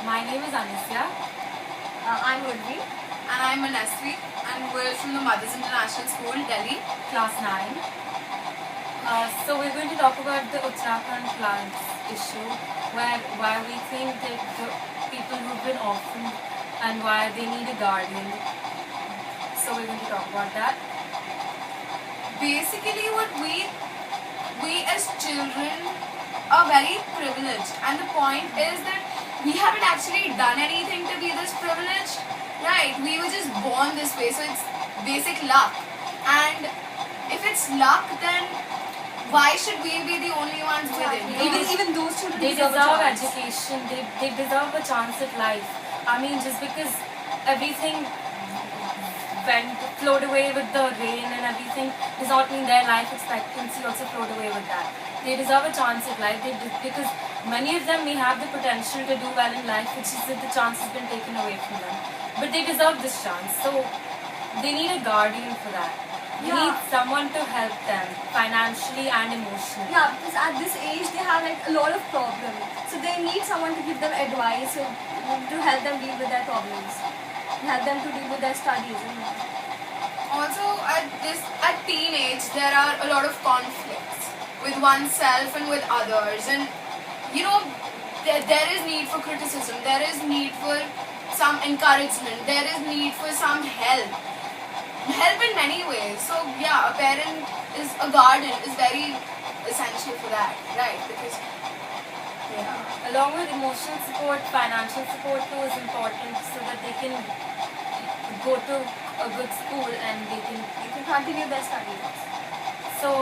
My name is Anisya. I'm Urvi. And I'm Manasvi, and we're from the Mothers International School, Delhi. Class 9. So we're going to talk about the Uttarakhand floods issue, why we think that the people who've been orphaned and why they need a guardian. So we're going to talk about that. Basically, what we as children are very privileged, and the point is that we haven't actually done anything to be this privileged, right? We were just born this way, so it's basic luck. And if it's luck, then why should we be the only ones with it? Even those children They deserve deserve a chance. education. They deserve a chance at life. I mean, just because everything flowed away with the rain and everything does not mean their life expectancy also flowed away with that. They deserve a chance at life because many of them may have the potential to do well in life, which is that the chance has been taken away from them. But they deserve this chance, so they need a guardian for that. They Yeah. need someone to help them financially and emotionally. Yeah, because at this age they have like a lot of problems. So they need someone to give them advice to help them deal with their problems. Help them to deal with their studies. Also, at teenage, there are a lot of conflicts with oneself and with others, and there is need for criticism. There is need for some encouragement. There is need for some help in many ways. So yeah, a parent is a guardian is very essential for that, right? Because Along with emotional support, financial support too is important so that they can go to a good school and they can Continue their studies. so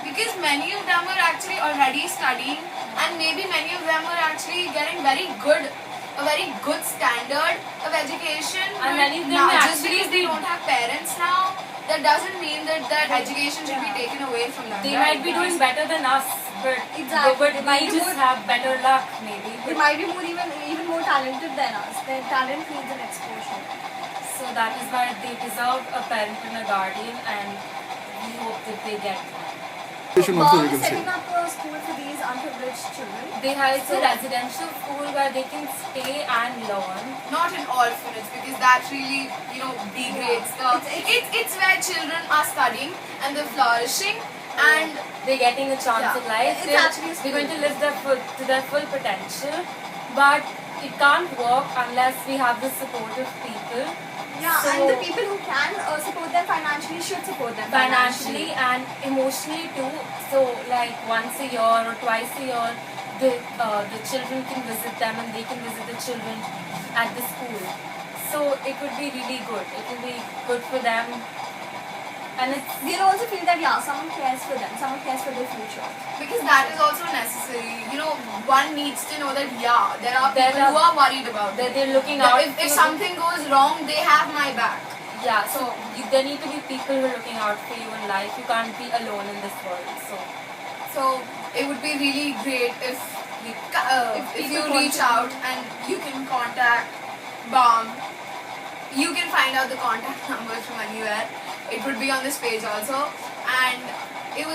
because many of them were actually already studying, and maybe many of them were actually getting a very good standard of education. And but many of them now, may just actually because they be- don't have parents now, that doesn't mean that education should be taken away from them. they right? might be doing better than us, but Exactly. but They might we be just more- have better luck maybe. They might be even more talented than us. Their talent needs an exposure. So that is why they deserve a parent and a guardian, and we hope that they get one. Education also Mom you is can say. setting up a school for these unprivileged children. It's a residential school where they can stay and learn. Not an orphanage, because that really degrades it's where children are studying and they're flourishing, and They're getting a chance Yeah. at life. It's They're actually a they're going to school. live to their full potential, but it can't work unless we have the support of people. Yeah, So- and the people who can support them financially should support them Financially and emotionally too. So like once a year or twice a year, the children can visit them and they can visit the children at the school. So it would be really good. It will be good for them, and it's They'll also feel that someone cares for them, someone cares for their future. because that is also necessary. One needs to know that there are There people are- who are worried about it. they're looking That out. if for- something goes wrong, they have my back. Yeah, so there need to be people who are looking out for you in life. You can't be alone in this world. So it would be really great if you people reach out and you can contact BOM. You can find out the contact number from anywhere. It would be on this page also, and it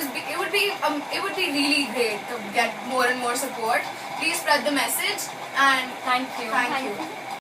would be really great to get more and more support. Please spread the message, and Thank you. thank you.